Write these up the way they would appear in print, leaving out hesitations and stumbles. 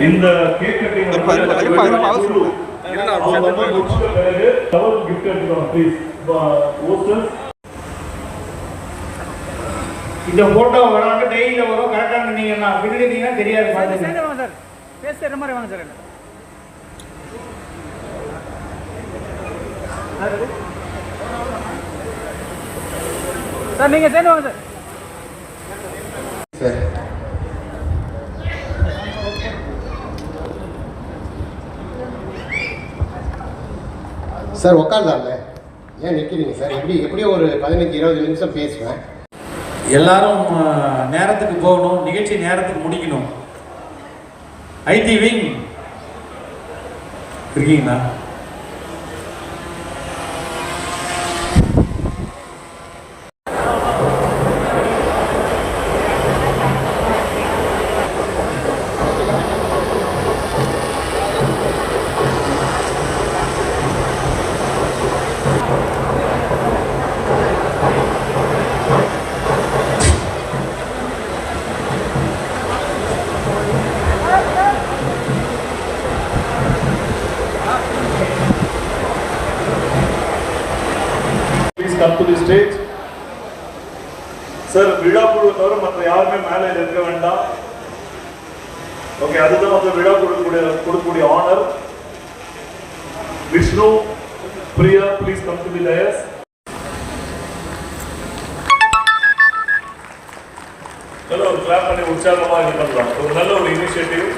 இந்த cake cutting gift எடுத்துக்கோங்க please. இந்த போட்டோ வராங்க டெய்லியில் வரும். கரெக்டாக நீங்கன்னா பின்னாடி தெரியாது. சார் பேசுகிற மாதிரி வாங்க சார். சார் நீங்கள் சேர்ந்து வாங்க சார். சார் உட்காந்தாங்க, ஏன் நிற்கிறீங்க சார்? எப்படியும் ஒரு 15-20 நிமிஷம் பேசுவேன். எல்லாரும் நேரத்துக்கு போகணும், நிகழ்ச்சி நேரத்துக்கு முடிக்கணும். ஐடி விங் இருக்கீங்களா? Come to the stage. Sir, விழா குழு தவிர மற்ற யாருமே மேலே இருக்க வேண்டாம். ஓகே, அதுதான் வந்து விழா கொடுக்கக்கூடிய honour. Vishnu, Priya, please come to the dais. நல்ல ஒரு கிளாப் பண்ணி உற்சாகமா இது பண்ணலாம். ஒரு நல்ல ஒரு இனிஷியேட்டிவ்.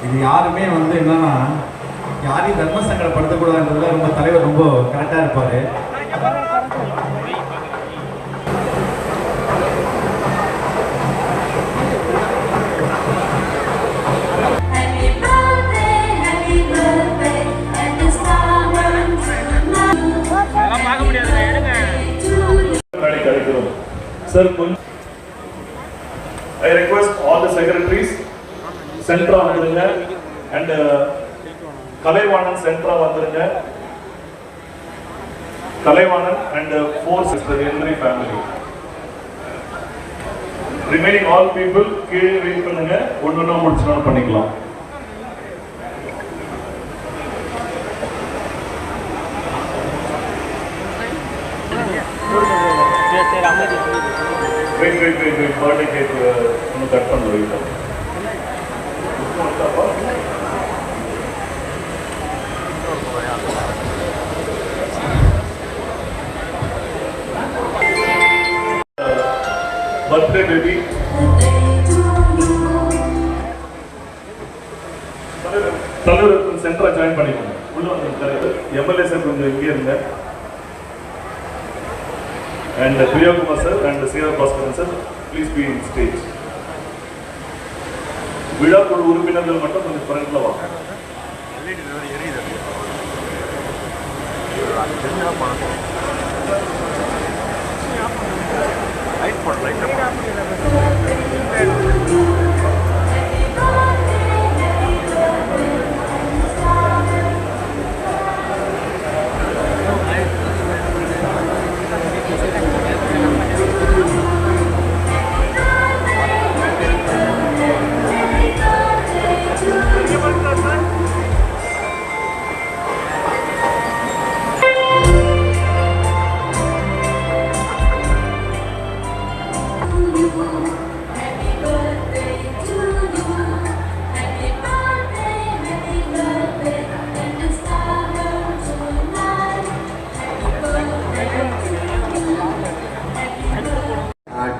இது யாருமே வந்து என்னன்னா யாரையும் தர்ம சங்கடப்படுத்தக்கூடாதுன்றதுல ரொம்ப தலைவர் ரொம்ப கரெக்டாக இருப்பார். Sir, I request all the secretaries centra vandrunga and Kalaivanan centra vandrunga. Kalaivanan and 4 sisters, every family. Remaining all people கீழே வெயிட் பண்ணுங்க, ஒண்ணா முடிச்சனால பண்ணிக்கலாம். Wait, birthday cake ஒன்று கட் பண்ணுவோம். பர்த்டே பேபி தலைவர் சென்டரா ஜாயின் பண்ணிக்கோங்க. உள்ள வந்து தலைவர் எம்எல்ஏ சார் கொஞ்சம் இங்கே இருங்க. And Priya Kumar sir and C.R. Bhaskaran sir, please be in stage. விழா குழு உறுப்பினர்கள் மட்டும் கொஞ்சம் ஃப்ரண்ட்ல வாங்க.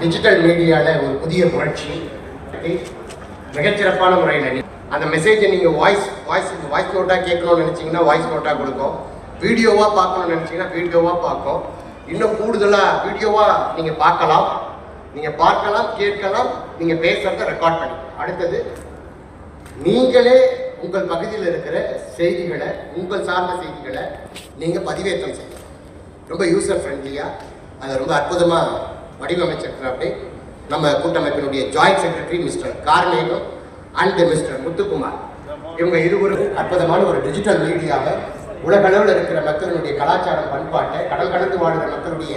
டிஜிட்டல் மீடியாவில் ஒரு புதிய புரட்சி மிகச்சிறப்பான முறையில் அந்த மெசேஜை நீங்கள் வாய்ஸ் நோட்டாக கேட்கணும்னு நினச்சிங்கன்னா வாய்ஸ் நோட்டாக கொடுக்கும், வீடியோவாக பார்க்கணும்னு நினச்சிங்கன்னா வீடியோவாக பார்க்கும். இன்னும் கூடுதலாக வீடியோவாக நீங்கள் பார்க்கலாம், கேட்கலாம், நீங்கள் பேசுகிறத ரெக்கார்ட் பண்ணி. அடுத்தது நீங்களே உங்கள் பகுதியில் இருக்கிற செய்திகளை, உங்கள் சார்ந்த செய்திகளை நீங்கள் பதிவேற்றம் செய்யலாம். ரொம்ப யூசர் ஃப்ரெண்ட்லியாக அதை ரொம்ப அற்புதமாக வடிவமைச்சிருக்கிறாப்படி நம்ம கூட்டமைப்பினுடைய joint secretary mister Karmegam and mister Muthukumar. இவங்க இருவரும் அற்புதமான ஒரு டிஜிட்டல் மீடியாவை உலகளவில் இருக்கிற மக்களுடைய கலாச்சாரம் பண்பாட்டை, கடல் கடந்து வாழ்கிற மக்களுடைய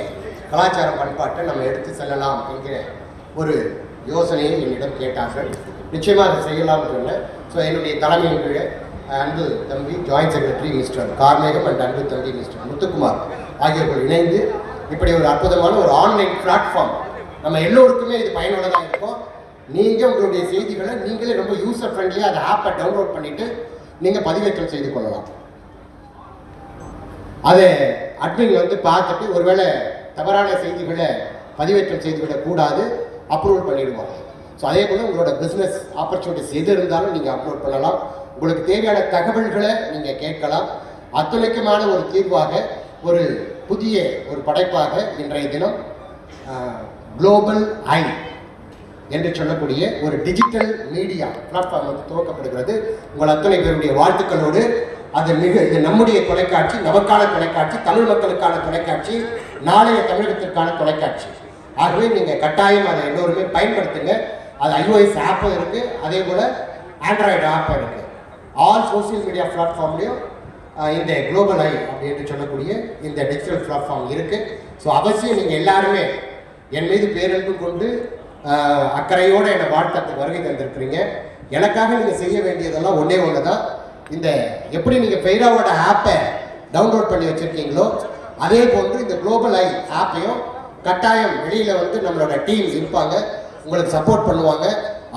கலாச்சாரம் பண்பாட்டை நம்ம எடுத்து செல்லலாம் என்கிற ஒரு யோசனையை என்னிடம் கேட்டார்கள். நிச்சயமாக அதை செய்யலாம்னு சொன்னேன். ஸோ என்னுடைய தலைமையின் கீழே அன்பு தம்பி joint secretary mister Karmegam and அன்பு தம்பி மிஸ்டர் முத்துக்குமார் ஆகியோர்கள் இணைந்து இப்படி ஒரு அற்புதமான ஒரு ஆன்லைன் பிளாட்ஃபார்ம், நம்ம எல்லோருக்குமே இது பயனுள்ளதாக இருக்கும். நீங்கள் உங்களுடைய செய்திகளை நீங்களே ரொம்ப யூசர் ஃப்ரெண்ட்லியாக அந்த ஆப்பை டவுன்லோட் பண்ணிவிட்டு நீங்கள் பதிவேற்றம் செய்து கொள்ளலாம். அதை அட்மின் பார்த்துட்டு ஒருவேளை தவறான செய்திகளை பதிவேற்றம் செய்துவிடக்கூடாது, அப்ரூவல் பண்ணிடுவாங்க. ஸோ அதே போல் உங்களோட பிஸ்னஸ் ஆப்பர்ச்சுனிட்டிஸ் எது இருந்தாலும் நீங்கள் அப்லோட் பண்ணலாம். உங்களுக்கு தேவையான தகவல்களை நீங்கள் கேட்கலாம். அத்துணைக்குமான ஒரு தீர்வாக ஒரு புதிய ஒரு படைப்பாக இன்றைய தினம் குளோபல் ஐ என்று சொல்லக்கூடிய ஒரு டிஜிட்டல் மீடியா பிளாட்ஃபார்ம் துவக்கப்படுகிறது. உங்கள் அத்தனை பேருடைய வாழ்த்துக்களோடு இது நம்முடைய தொலைக்காட்சி, நமக்கான தொலைக்காட்சி, தமிழ் மக்களுக்கான தொலைக்காட்சி, நாளைய தமிழகத்திற்கான தொலைக்காட்சி. ஆகவே நீங்கள் கட்டாயம் அதை எல்லோருமே பயன்படுத்துங்க. அது iOS ஆப்பும் இருக்குது, அதே போல் ஆண்ட்ராய்டு ஆப்பும் இருக்குது. ஆல் சோசியல் மீடியா பிளாட்ஃபார்ம்லேயும் இந்த குளோபல் ஐ அப்படின்னு சொல்லக்கூடிய இந்த டிஜிட்டல் பிளாட்ஃபார்ம் இருக்குது. ஸோ அவசியம் நீங்கள் எல்லாருமே என் மீது பேரன்பு கொண்டு அக்கறையோடு என்னை வாழ்த்தத்துக்கு வருகை தந்திருக்கிறீங்க. எனக்காக நீங்கள் செய்ய வேண்டியதெல்லாம் ஒன்றே ஒன்று தான். இந்த எப்படி நீங்கள் ஃபெய்ராவோட ஆப்பை டவுன்லோட் பண்ணி வச்சுருக்கீங்களோ அதே போன்று இந்த குளோபல் ஐ ஆப்பையும் கட்டாயம் வெளியில் நம்மளோட டீம் இருப்பாங்க, உங்களுக்கு சப்போர்ட் பண்ணுவாங்க.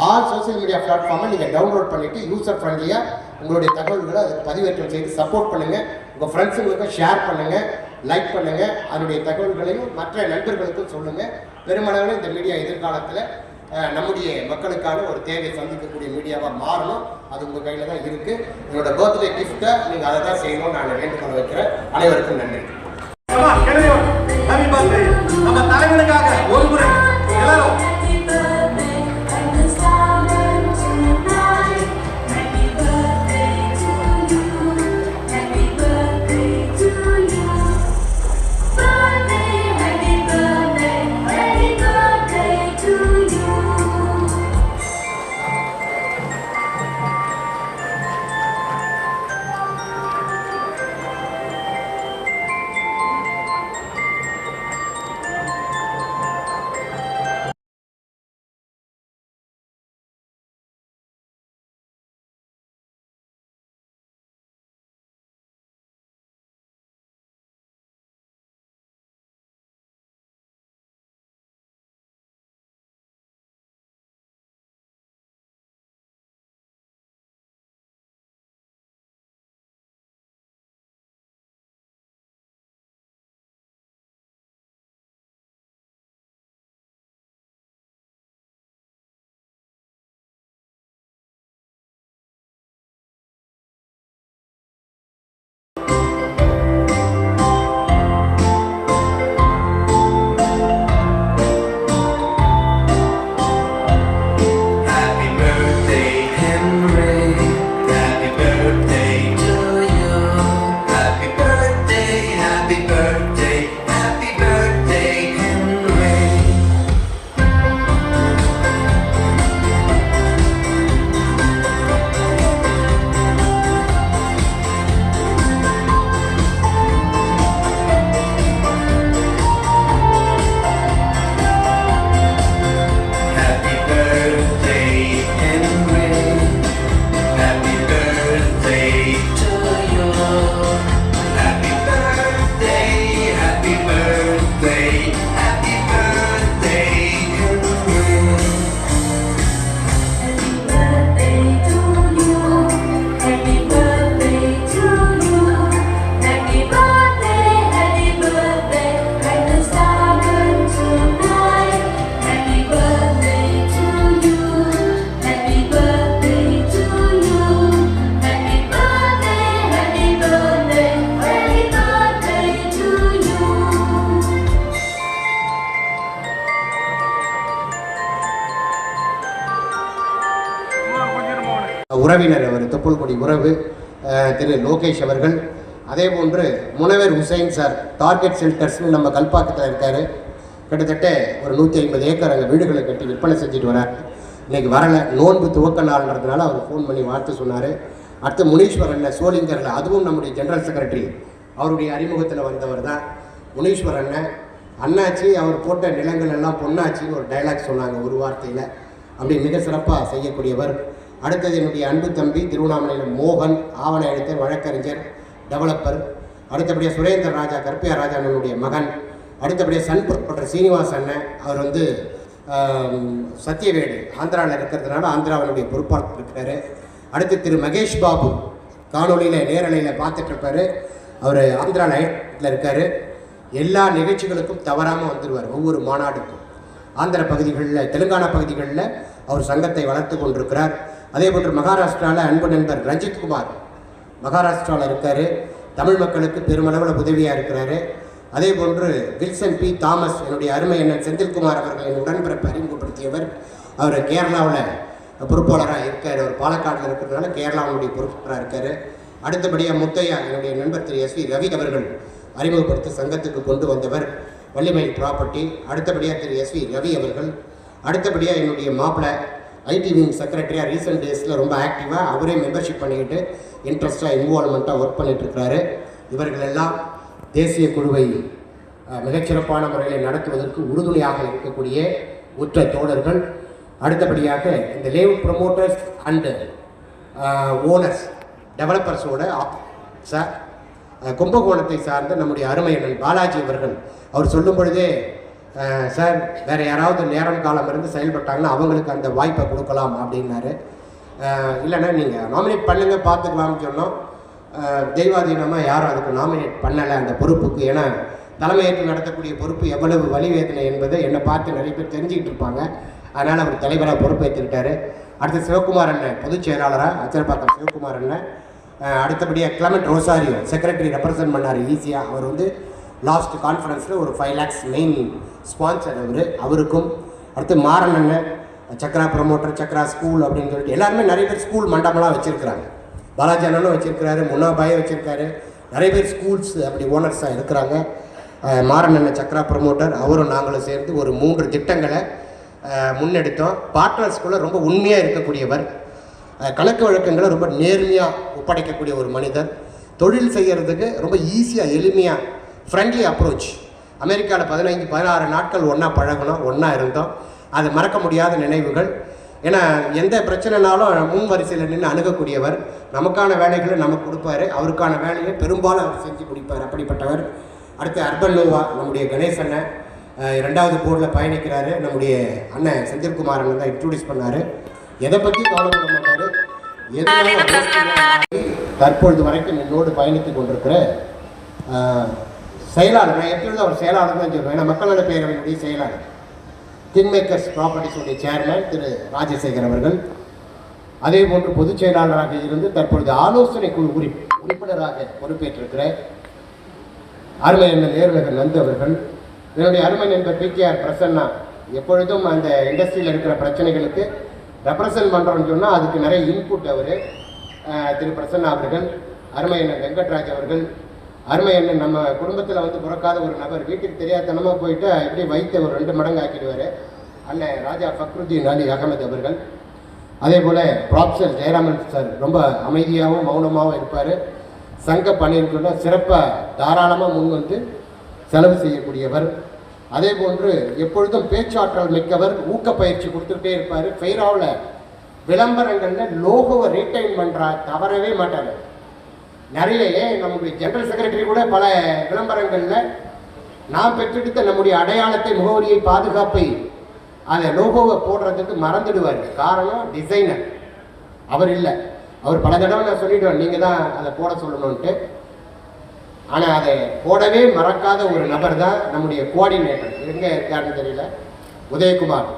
ஆல் சோசியல் மீடியா பிளாட்ஃபார்மை நீங்கள் டவுன்லோட் பண்ணிவிட்டு யூசர் ஃப்ரெண்ட்லியாக உங்களுடைய தகவல்களை அதுக்கு பதிவேற்றம் செய்து சப்போர்ட் பண்ணுங்கள். உங்கள் ஃப்ரெண்ட்ஸுங்களுக்கும் ஷேர் பண்ணுங்கள், லைக் பண்ணுங்கள். அதனுடைய தகவல்களையும் மற்ற நண்பர்களுக்கும் சொல்லுங்கள். பெருமளவில் இந்த மீடியா எதிர்காலத்தில் நம்முடைய மக்களுக்கான ஒரு தேவையை சந்திக்கக்கூடிய மீடியாவாக மாறணும். அது உங்கள் கையில் தான் இருக்குது. என்னோட பர்த்டே கிஃப்ட்டை நீங்கள் அதை தான் செய்யணும்னு நான் வேண்டுகோள் வைக்கிறேன். அனைவருக்கும் நன்றி. நம்ம தலைவனுக்காக ஒரு முறை எல்லாரும் உறவினர் அவர் தொப்புள்கொடி உறவு திரு லோகேஷ் அவர்கள். அதே போன்று முனைவர் ஹுசைன் சார் டார்கெட் ஷெல்டர்ஸ்னு நம்ம கல்பாக்கத்தில் இருக்கார். கிட்டத்தட்ட ஒரு 150 ஏக்கர் அங்கே வீடுகளை கட்டி விற்பனை செஞ்சுட்டு வரார். இன்றைக்கி வரலை, நோன்பு துவக்க நாள்ன்றதுனால அவர் ஃபோன் பண்ணி வாழ்த்து சொன்னார். அடுத்து முனீஸ்வரன் சோளிங்கரில், அதுவும் நம்முடைய ஜெனரல் செக்ரட்டரி அவருடைய அறிமுகத்தில் வந்தவர் தான் முனீஸ்வரன் அண்ணாச்சி. அவர் போட்ட நிலங்கள் எல்லாம் பொன்னாச்சின்னு ஒரு டைலாக் சொன்னாங்க ஒரு வார்த்தையில். அப்படி மிக சிறப்பாக செய்யக்கூடியவர். அடுத்தது என்னுடைய அன்பு தம்பி திருவண்ணாமலையில் மோகன், ஆவண எழுத்தர், வழக்கறிஞர், டெவலப்பர். அடுத்தபடியாக சுரேந்தர் ராஜா, கற்பியா ராஜா நம்மளுடைய மகன். அடுத்தபடியாக சன்புற சீனிவாஸ் அண்ணன், அவர் வந்து சத்தியவேடு ஆந்திராவில் இருக்கிறதுனால ஆந்திராவினுடைய பொறுப்பாளர் இருக்கிறாரு. அடுத்து திரு மகேஷ் பாபு காணொலியில் நேரலையில் பார்த்துட்ருப்பார். அவர் ஆந்திராவில் இருக்கார். எல்லா நிகழ்ச்சிகளுக்கும் தவறாமல் வந்துடுவார். ஒவ்வொரு மாநாடுக்கும் ஆந்திர பகுதிகளில், தெலுங்கானா பகுதிகளில் அவர் சங்கத்தை வளர்த்து கொண்டிருக்கிறார். அதே போன்று மகாராஷ்டிராவில் அன்பு நண்பர் ரஞ்சித்குமார் மகாராஷ்டிராவில் இருக்கார். தமிழ் மக்களுக்கு பெருமளவில் உதவியாக இருக்கிறாரு. அதே போன்று வில்சன் பி தாமஸ், என்னுடைய அருமை அண்ணன் செந்தில்குமார் அவர்களின் உடன்பிறப்பு அறிமுகப்படுத்தியவர். அவர் கேரளாவில் பொறுப்பாளராக இருக்கார். அவர் பாலக்காடில் இருக்கிறதுனால கேரளாவுடைய பொறுப்பாளராக இருக்கார். அடுத்தபடியாக முத்தையா, என்னுடைய நண்பர் திரு எஸ்வி ரவி அவர்கள் அறிமுகப்படுத்தி சங்கத்துக்கு கொண்டு வந்தவர், வள்ளிமயில் ப்ராப்பர்ட்டி. அடுத்தபடியாக திரு எஸ்வி ரவி அவர்கள். அடுத்தபடியாக என்னுடைய மாப்பிள்ளை ஐடி விங் செக்ரட்டரியாக ரீசெண்ட் டேஸில் ரொம்ப ஆக்டிவாக அவரே மெம்பர்ஷிப் பண்ணிக்கிட்டு இன்ட்ரெஸ்டாக இன்வால்மெண்ட்டாக ஒர்க் பண்ணிகிட்ருக்கிறாரு. இவர்கள் எல்லாம் தேசிய குழுவை மிகச்சிறப்பான முறையில் நடத்துவதற்கு உறுதுணையாக இருக்கக்கூடிய உற்ற தோழர்கள். அடுத்தபடியாக இந்த லேவ் ப்ரொமோட்டர்ஸ் அண்டு ஓனர்ஸ் டெவலப்பர்ஸோட சார் கும்பகோணத்தை சார்ந்த நம்முடைய அருமை அண்ணன் பாலாஜி அவர்கள், அவர் சொல்லும் பொழுதே சார் வேறு யாராவது நேரம் காலம் இருந்து செயல்பட்டாங்கன்னா அவங்களுக்கு அந்த வாய்ப்பை கொடுக்கலாம் அப்படின்னாரு. இல்லைன்னா நீங்கள் நாமினேட் பண்ணுங்க பார்த்துக்கலாம்னு சொன்னோம். தெய்வாதீனமாக யாரும் அதுக்கு நாமினேட் பண்ணலை அந்த பொறுப்புக்கு. ஏன்னா தலைமையேற்று நடத்தக்கூடிய பொறுப்பு எவ்வளவு வலிவேதனை என்பதை என்னை பார்த்து நிறைய பேர் தெரிஞ்சுக்கிட்டு இருப்பாங்க. அதனால் அவர் தலைவராக பொறுப்பேற்றுக்கிட்டார். அடுத்து சிவகுமார் அண்ணன் பொதுச் செயலாளராக அச்சரப்பாக்கம் சிவகுமார் அண்ணன். அடுத்தபடியாக கிளமெண்ட் ரோசாரியோ செக்ரட்டரி ரெப்ரசன்ட் பண்ணார் ஈஸியாக. அவர் வந்து லாஸ்ட் கான்ஃபரன்ஸில் ஒரு 5 lakhs மெயின் ஸ்பான்சர் அவருக்கும். அடுத்து மாறன் அண்ணன் சக்ரா ப்ரமோட்டர், சக்ரா ஸ்கூல் அப்படின்னு சொல்லிட்டு எல்லாருமே நிறைய பேர் ஸ்கூல் மண்டபம்லாம் வச்சுருக்கிறாங்க. பாலாஜி அண்ணனும் வச்சுருக்கிறாரு, முன்னாபாயும் வச்சுருக்காரு. நிறைய பேர் ஸ்கூல்ஸ் அப்படி ஓனர்ஸாக இருக்கிறாங்க. மாறன் அண்ணன் சக்ரா ப்ரமோட்டர், அவரும் நாங்களும் சேர்ந்து ஒரு 3 திட்டங்களை முன்னெடுத்தோம். பார்ட்னர்ஸ்குள்ளே ரொம்ப உண்மையாக இருக்கக்கூடியவர், கணக்கு வழக்கங்களை ரொம்ப நேர்மையாக ஒப்படைக்கக்கூடிய ஒரு மனிதர், தொழில் செய்கிறதுக்கு ரொம்ப ஈஸியாக எளிமையாக ஃப்ரெண்ட்லி அப்ரோச். அமெரிக்காவில் 15-16 நாட்கள் ஒன்றா பழகணும், ஒன்றா இருந்தோம். அது மறக்க முடியாத நினைவுகள். ஏன்னா எந்த பிரச்சனைனாலும் முன் வரிசையில் நின்று அணுகக்கூடியவர். நமக்கான வேலைகளை நமக்கு கொடுப்பாரு, அவருக்கான வேலையை பெரும்பாலும் அவர் செஞ்சு கொடுப்பார். அப்படிப்பட்டவர். அடுத்து அர்பன் நோவா நம்முடைய கணேஷ் அண்ணன் 2வது போர்டில் பயணிக்கிறாரு. நம்முடைய அண்ணன் செந்தில்குமார் அண்ணன் தான் இன்ட்ரோடியூஸ் பண்ணார். எதை பற்றி கவலைப்பட மாட்டார். தற்பொழுது வரைக்கும் என்னோடு பயணித்து கொண்டிருக்கிற செயலாளர், நான் எப்பொழுதும் அவர் செயலாளர் தான் சொல்லுவேன். ஏன்னா மக்கள் நல பேரவையினுடைய செயலாளர், கிங்மேக்கர்ஸ் ப்ராப்பர்ட்டிஸுடைய சேர்மன் திரு ராஜசேகர் அவர்கள். அதே போன்று பொதுச் செயலாளராக இருந்து தற்பொழுது ஆலோசனை குழு உறுப்பினராக பொறுப்பேற்றிருக்கிற அருமை நண்பர் நேருநகர் நந்து அவர்கள். என்னுடைய அருமை நண்பர் PKR பிரசன்னா, எப்பொழுதும் அந்த இண்டஸ்ட்ரியில் இருக்கிற பிரச்சனைகளுக்கு ரெப்ரசன்ட் பண்ணுறோன்னு சொன்னால் அதுக்கு நிறைய இன்புட் அவர் திரு பிரசன்னா அவர்கள். அருமை அண்ணன் வெங்கட்ராஜ் அவர்கள். அருமை அண்ணன் நம்ம குடும்பத்தில் வந்து பிறக்காத ஒரு நபர், வீட்டுக்கு தெரியாதனமாக போயிட்டு எப்படி வைத்த ஒரு 2 மடங்கு ஆக்கிடுவார் அண்ணன் ராஜா ஃபக்ருதீன் அலி அகமது அவர்கள். அதே போல் ப்ராப்சர் ஜெயராமன் சார் ரொம்ப அமைதியாகவும் மௌனமாகவும் இருப்பார். சங்க பணியிற்குள்ள சிறப்பாக தாராளமாக முன் வந்து செலவு செய்யக்கூடியவர். அதே போன்று எப்பொழுதும் பேச்சாற்றல் மிக்கவர், ஊக்கப்பயிற்சி கொடுத்துக்கிட்டே இருப்பார். ஃபெய்ராவில் விளம்பரங்களில் லோகோவை ரீட்டைன் பண்ணுறார், தவறவே மாட்டார். நிறைய நம்முடைய ஜெனரல் செக்ரட்டரி கூட பல விளம்பரங்களில் நாம் பெற்றெடுத்த நம்முடைய அடையாளத்தை, முகவரியை, பாதுகாப்பை, அதை லோகோவை போடுறதுக்கு மறந்துடுவார். காரணம் டிசைனர் அவர் இல்லை. அவர் பல தடவை நான் சொல்லிவிடுவேன், நீங்கள் தான் அதை போட சொல்லணுன்ட்டு. ஆனால் அதை போடவே மறக்காத ஒரு நபர் தான் நம்முடைய கோஆர்டினேட்டர். எங்கே இருக்காருன்னு தெரியல, உதயகுமார்.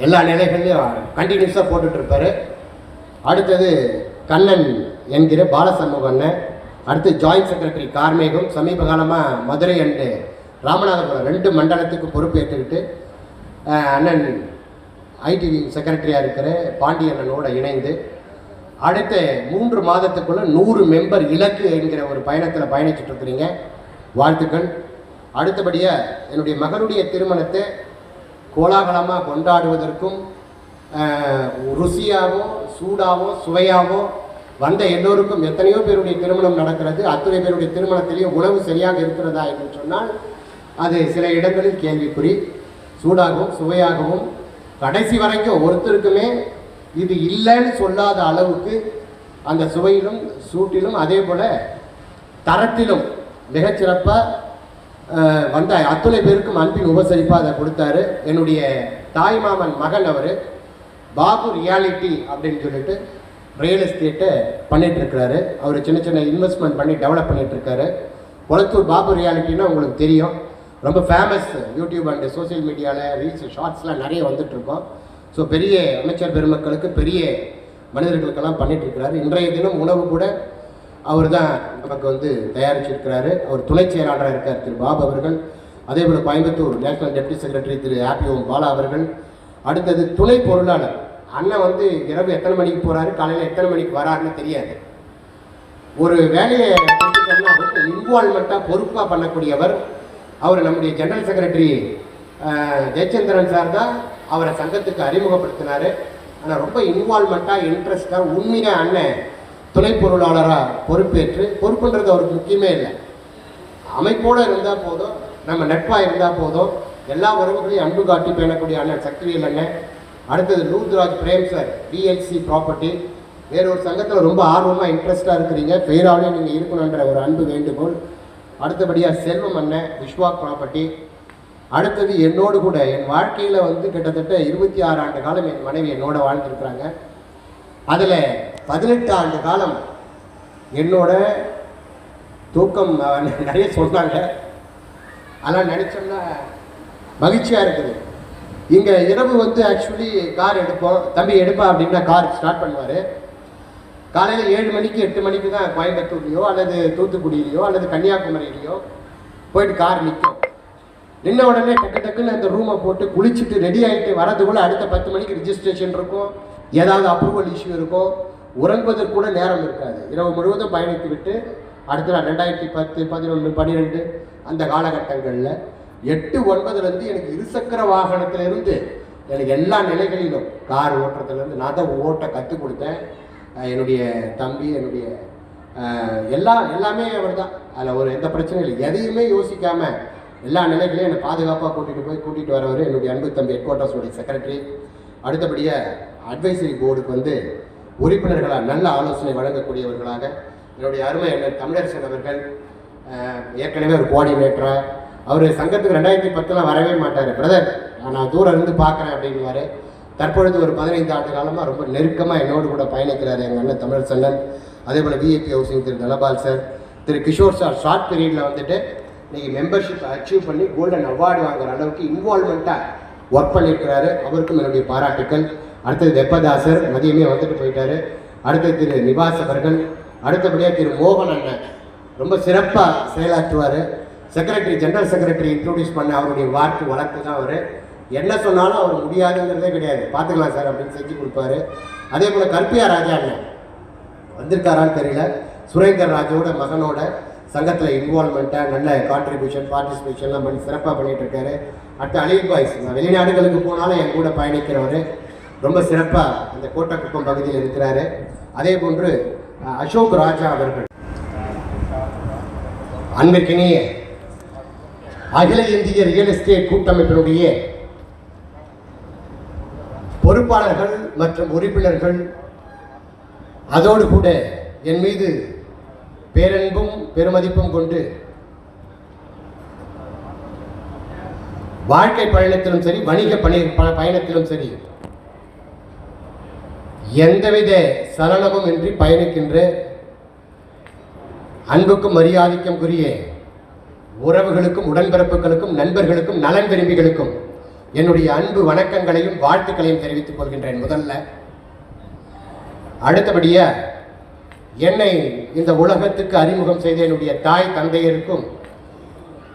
எல்லா நிலைகள்லையும் கண்டினியூஸாக போட்டுட்ருப்பார். அடுத்தது கண்ணன் என்கிற பாலசண்முக அண்ணன். அடுத்து ஜாயின்ட் செக்ரட்டரி கார்மேகம், சமீப காலமாக மதுரை அண்டு ராமநாதபுரம் 2 மண்டலத்துக்கு பொறுப்பேற்றுக்கிட்டு அண்ணன் ஐடிவி செக்ரட்டரியாக இருக்கிற பாண்டியண்ணனோட இணைந்து அடுத்த 3 மாதத்துக்குள்ள 100 மெம்பர் இலக்கு என்கிற ஒரு பயணத்தில் பயணிச்சுட்டு இருக்கிறீங்க. வாழ்த்துக்கள். அடுத்தபடியாக என்னுடைய மகனுடைய திருமணத்தை கோலாகலமாக கொண்டாடுவதற்கும் ருசியாவோ சூடாவோ சுவையாவோ வந்த எல்லோருக்கும் எத்தனையோ பேருடைய திருமணம் நடக்கிறது. அத்தனை பேருடைய திருமணத்திலேயே உணவு சரியாக இருக்கிறதா என்று சொன்னால் அது சில இடங்களில் கேள்விக்குறி. சூடாகவும் சுவையாகவும் கடைசி வரைக்கும் ஒருத்தருக்குமே இது இல்லைன்னு சொல்லாத அளவுக்கு அந்த சுவையிலும் சூட்டிலும் அதே போல் தரத்திலும் மிகச்சிறப்பாக வந்த அத்துணை பேருக்கும் அன்பின் உபசரிப்பாக அதை கொடுத்தாரு. என்னுடைய தாய் மாமன் மகன் அவர் பாபு ரியாலிட்டி அப்படின்னு சொல்லிட்டு ரியல் எஸ்டேட்டை பண்ணிகிட்ருக்கிறாரு. அவர் சின்ன சின்ன இன்வெஸ்ட்மெண்ட் பண்ணி டெவலப் பண்ணிகிட்ருக்காரு. குளத்தூர் பாபு ரியாலிட்டின்னா உங்களுக்கு தெரியும், ரொம்ப ஃபேமஸ். யூடியூப் அண்டு சோசியல் மீடியாவில் ரீல்ஸ் ஷார்ட்ஸ்லாம் நிறைய வந்துட்டுருக்கோம். ஸோ பெரிய அமைச்சர் பெருமக்களுக்கு பெரிய மனிதர்களுக்கெல்லாம் பண்ணிகிட்ருக்கிறாரு. இன்றைய தினம் உணவு கூட அவர் தான் நமக்கு வந்து தயாரிச்சிருக்கிறாரு. அவர் துணை செயலாளராக இருக்கார் திரு பாபு அவர்கள். அதே போல் கோயம்புத்தூர் நேஷனல் டெப்டி செக்ரட்டரி திரு ஹாப்பி ஓம் பாலா அவர்கள். அடுத்தது துணை பொருளாளர் அண்ணன் வந்து இரவு எத்தனை மணிக்கு போகிறாரு, காலையில் எத்தனை மணிக்கு வராருன்னு தெரியாது. ஒரு வேலையை இன்வால்மெண்ட்டாக பொறுப்பாக பண்ணக்கூடியவர் அவர். நம்முடைய ஜெனரல் செக்ரட்டரி ஜெயச்சந்திரன் சார் தான் அவரை சங்கத்துக்கு அறிமுகப்படுத்தினார். ஆனால் ரொம்ப இன்வால்மெண்ட்டாக இன்ட்ரெஸ்டாக உண்மையாக அண்ணன் துணை பொருளாளராக பொறுப்பேற்று, பொறுப்புன்றது அவருக்கு முக்கியமே இல்லை, அமைப்போடு இருந்தால் போதும், நம்ம நட்பாக இருந்தால் போதும், எல்லா உறவுகளையும் அன்பு காட்டி பேணக்கூடிய அண்ணன் சக்திவேல் அண்ணன். அடுத்தது லூத்ராஜ் பிரேம் சார் பிஎல்சி ப்ராப்பர்ட்டி. வேறொரு சங்கத்தில் ரொம்ப ஆர்வமாக இன்ட்ரெஸ்டாக இருக்கிறீங்க, பேராலையும் நீங்கள் இருக்கணுன்ற ஒரு அன்பு வேண்டுகோள். அடுத்தபடியாக செல்வம் அண்ணன் விஸ்வா ப்ராப்பர்ட்டி. அடுத்தது என்னோடு கூட என் வாழ்க்கையில் வந்து கிட்டத்தட்ட 26 ஆண்டு காலம் என் மனைவி என்னோட வாழ்ந்துருக்குறாங்க. அதில் 18 ஆண்டு காலம் என்னோட தூக்கம் நிறைய சொன்னாங்க. அதெல்லாம் நினச்சோம்னா மகிழ்ச்சியாக இருக்குது. இங்கே இரவு வந்து ஆக்சுவலி கார் எடுப்போம், தம்பி எடுப்பா அப்படின்னா கார் ஸ்டார்ட் பண்ணுவார். காலையில் 7 மணிக்கு 8 மணிக்கு தான் கோயம்புத்தூர்லையோ அல்லது தூத்துக்குடியிலையோ அல்லது கன்னியாகுமரியிலையோ போயிட்டு கார் நிற்கும். நின்ன உடனே டக்கு டக்குன்னு அந்த ரூமை போட்டு குளிச்சுட்டு ரெடி ஆகிட்டு வரதுக்குள்ளே அடுத்த 10 மணிக்கு ரிஜிஸ்ட்ரேஷன் இருக்கும், ஏதாவது அப்ரூவல் இஷ்யூ இருக்கும், உறங்குவதற்கு கூட நேரம் இருக்காது. இரவு முழுவதும் பயணித்து விட்டு அடுத்த நாள் 2010, 11, 12 அந்த காலகட்டங்களில் 8, 9லேருந்து எனக்கு இருசக்கர வாகனத்திலிருந்து எனக்கு எல்லா நிலைகளிலும் கார் ஓட்டுறதுலேருந்து நான் தான் ஓட்ட கற்றுக் கொடுத்தேன். என்னுடைய தம்பி என்னுடைய எல்லாமே அவர் தான். அதில் ஒரு எந்த பிரச்சனையும் இல்லை. எதையுமே யோசிக்காமல் எல்லா நிலைகளையும் என்னை பாதுகாப்பாக கூட்டிகிட்டு வரவர் என்னுடைய அன்பு தம்பி ஹெட் குவார்ட்டர்ஸுடைய செக்ரட்டரி. அடுத்தபடியாக அட்வைசரி போர்டுக்கு வந்து உறுப்பினர்களாக நல்ல ஆலோசனை வழங்கக்கூடியவர்களாக என்னுடைய அருமை என்ன தமிழரசன் அவர்கள், ஏற்கனவே ஒரு கோஆர்டினேட்டராக. அவர் சங்கத்துக்கு 2010 வரவே மாட்டார். பிரதர் நான் தூரம் இருந்து பார்க்குறேன் அப்படின்வார். தற்பொழுது ஒரு 15 ஆண்டு காலமாக ரொம்ப நெருக்கமாக என்னோடு கூட பயணிக்கிறார் எங்கள் அண்ணன் தமிழரசன். அதே போல் விஐபி ஹவுசிங் திரு தனபால் சார், திரு கிஷோர் சார் ஷார்ட் பீரியடில் வந்துட்டு இன்றைக்கி மெம்பர்ஷிப் அச்சீவ் பண்ணி கோல்டன் அவார்டு வாங்குற அளவுக்கு இன்வால்மெண்ட்டாக ஒர்க் பண்ணியிருக்கிறாரு. அவருக்கும் என்னுடைய பாராட்டுக்கள். அடுத்தது வெப்பதாசர் மதியமே வந்துட்டு போயிட்டார். அடுத்தது திரு நிவாஸ் அவர்கள். அடுத்தபடியாக திரு மோகன் அண்ணன் ரொம்ப சிறப்பாக செயலாற்றுவார். செக்ரட்டரி ஜெனரல் செக்ரட்டரி இன்ட்ரோடியூஸ் பண்ண அவருடைய வார்த்தை வழக்கு தான் அவர். என்ன சொன்னாலும் அவர் முடியாதுங்கிறதே கிடையாது, பார்த்துக்கலாம் சார் அப்படின்னு செஞ்சு கொடுப்பாரு. அதே போல் கற்பியா ராஜா அண்ணன் வந்திருக்காரான்னு தெரியல, சுரேந்தர் ராஜோட மகனோட சங்கத்தில் இன்வால்மெண்ட்டாக நல்ல கான்ட்ரிபியூஷன் பார்ட்டிசிபேஷன்லாம் பண்ணி சிறப்பாக பண்ணிகிட்டு இருக்காரு. அடுத்து அலில் பாய்ஸ், நான் வெளிநாடுகளுக்கு போனாலும் என் கூட பயணிக்கிறவர், ரொம்ப சிறப்பாக அந்த கோட்டக்குப்பம் பகுதியில் இருக்கிறாரு. அதே போன்று அசோக் ராஜா அவர்கள், அன்பிற்கினிய அகில இந்திய ரியல் எஸ்டேட் கூட்டமைப்பினுடைய பொறுப்பாளர்கள் மற்றும் உறுப்பினர்கள், அதோடு கூட என் மீது பேரன்பும் பெருமதிப்பும் கொண்டு வாழ்க்கை பயணத்திலும் சரி வணிக பயணத்திலும் சரி எந்தவித சலனமும் இன்றி பயணிக்கின்ற அன்புக்கும் மரியாதைக்கும் உரிய உறவுகளுக்கும் உடன்பிறப்புகளுக்கும் நண்பர்களுக்கும் நலன் விரும்பிகளுக்கும் என்னுடைய அன்பு வணக்கங்களையும் வாழ்த்துக்களையும் தெரிவித்துக் கொள்கின்றேன். முதல்ல அடுத்தபடியாக என்னை இந்த உலகத்துக்கு அறிமுகம் செய்த என்னுடைய தாய் தந்தையருக்கும்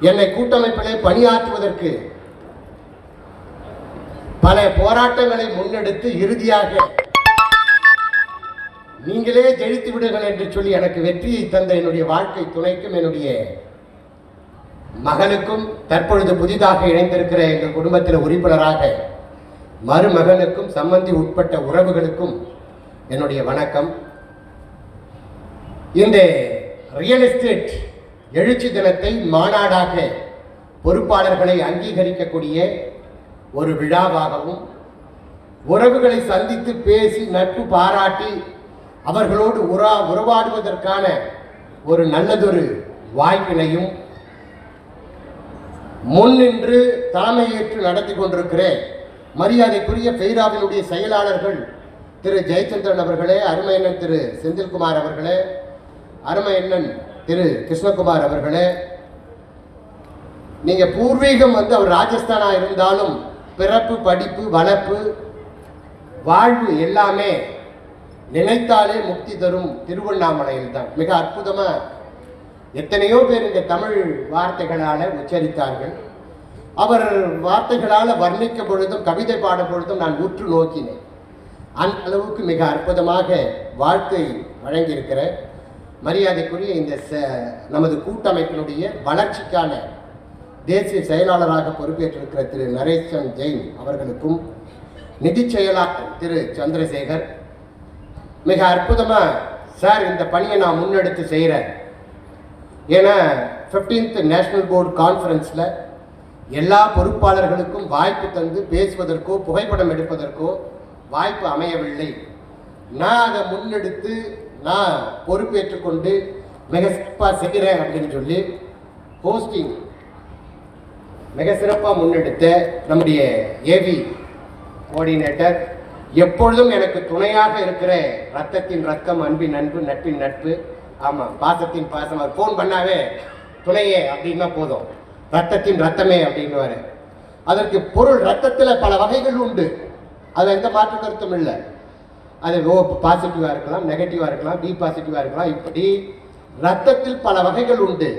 என்னை கூட்டமைப்பிலே பணியாற்றுவதற்கு பல போராட்டங்களை முன்னெடுத்து இறுதியாக நீங்களே ஜெயித்து விடுங்கள் என்று சொல்லி எனக்கு வெற்றியை தந்த என்னுடைய வாழ்க்கை துணைக்கும், என்னுடைய மகனுக்கும், தற்பொழுது புதிதாக இணைந்திருக்கிற எங்கள் குடும்பத்தில் உறுப்பினராக மருமகனுக்கும், சம்பந்தி உட்பட்ட உறவுகளுக்கும் என்னுடைய வணக்கம். இந்த ரியல் எஸ்டேட் எழுச்சி தினத்தை மாநாடாக பொறுப்பாளர்களை அங்கீகரிக்கக்கூடிய ஒரு விழாவாகவும், உறவுகளை சந்தித்து பேசி நட்பு பாராட்டி அவர்களோடு உறவாடுவதற்கான ஒரு நல்லதொரு வாய்ப்பினையும் முன்னின்று தலைமையேற்று நடத்தி கொண்டிருக்கிற மரியாதைக்குரிய பெய்ராவினுடைய செயலாளர்கள் திரு ஜெயச்சந்திரன் அவர்களே, அருமையண்ணன் திரு செந்தில்குமார் அவர்களே, அருமையண்ணன் திரு கிருஷ்ணகுமார் அவர்களே, நீங்க பூர்வீகம் அவர் ராஜஸ்தானா இருந்தாலும் பிறப்பு, படிப்பு, வளர்ப்பு, வாழ்வு எல்லாமே நினைத்தாலே முக்தி தரும் திருவண்ணாமலையில் தான். மிக அற்புதமா எத்தனையோ பேர் இந்த தமிழ் வார்த்தைகளால உச்சரித்தார்கள். அவர் வார்த்தைகளால் வர்ணிக்க பொழுதும் கவிதை பாடும் பொழுதும் நான் உற்று நோக்கினேன். அந்த அளவுக்கு மிக அற்புதமாக வாழ்க்கை வழங்கியிருக்கிற மரியாதைக்குரிய இந்த நமது கூட்டமைப்பினுடைய வளர்ச்சிக்கான தேசிய செயலாளராக பொறுப்பேற்றிருக்கிற திரு நரேசன் ஜெயின் அவர்களுக்கும், நிதி செயலாளர் திரு சந்திரசேகர், மிக அற்புதமா சார் இந்த பணியை நான் முன்னெடுத்து செய்கிறேன். ஏன்னா 15th நேஷனல் போர்டு கான்ஃபரன்ஸில் எல்லா பொறுப்பாளர்களுக்கும் வாய்ப்பு தந்து பேசுவதற்கோ புகைப்படம் எடுப்பதற்கோ வாய்ப்பு அமையவில்லை. நான் அதை முன்னெடுத்து நான் பொறுப்பேற்றுக்கொண்டு மிக சிறப்பாக செய்கிறேன் அப்படின்னு சொல்லி ஹோஸ்டிங் மிக சிறப்பாக முன்னெடுத்த நம்முடைய ஏவி கோஆர்டினேட்டர், எப்பொழுதும் எனக்கு துணையாக இருக்கிற ரத்தத்தின் ரத்தம், அன்பின் அன்பு, நட்பின் நட்பு, ஆமாம் பாசத்தின் பாசம், அவர் ஃபோன் பண்ணாவே துணையே அப்படின்னா போதும், ரத்தத்தின் ரத்தமே அப்படின்னுவாரு. அதற்கு பொருள் ரத்தத்தில் பல வகைகள் உண்டு, அது எந்த மாற்று கருத்தும் இல்லை. அது ஓ பாசிட்டிவாக இருக்கலாம், நெகட்டிவாக இருக்கலாம், பி பாசிட்டிவாக இருக்கலாம். இப்படி ரத்தத்தில் பல வகைகள் உண்டு.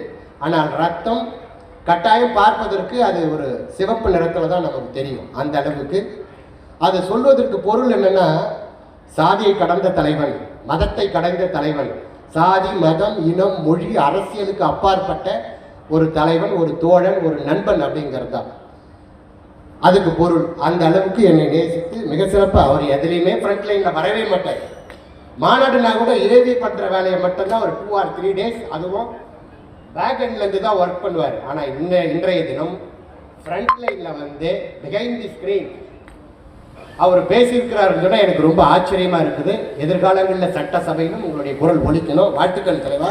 ஆனால் ரத்தம் கட்டாயம் பார்ப்பதற்கு அது ஒரு சிவப்பு நிறத்தில் தான் நமக்கு தெரியும். அந்த அளவுக்கு அது சொல்வதற்கு பொருள் என்னன்னா, சாதியை கடந்த தலைவன், மதத்தை கடந்த தலைவன், சாதி, மதம், இனம், மொழி, அரசியலுக்கு அப்பாற்பட்ட ஒரு தலைவன், ஒரு தோழன், ஒரு நண்பன் அப்படிங்கிறது தான் அதுக்கு பொருள். அந்த அளவுக்கு என்னை நேசித்து மிக சிறப்பாக அவர் எதுலேயுமே ஃப்ரண்ட் லைனில் வரவே மாட்டார். மாநாடுனா கூட ஏவி பண்ணுற வேலையை மட்டும்தான் ஒரு 2 or 3 days, அதுவும் பேக் எண்ட்லேருந்து தான் ஒர்க் பண்ணுவார். ஆனால் இன்றைய தினம் ஃப்ரண்ட் லைனில் வந்து பிஹைண்ட் தி ஸ்க்ரீன் அவர் பேசியிருக்கிறாருன்னு சொன்னால் எனக்கு ரொம்ப ஆச்சரியமாக இருக்குது. எதிர்காலங்களில் சட்டசபையிலும் உங்களுடைய குரல் ஒலிக்கணும். வாழ்த்துக்கள் தலைவா.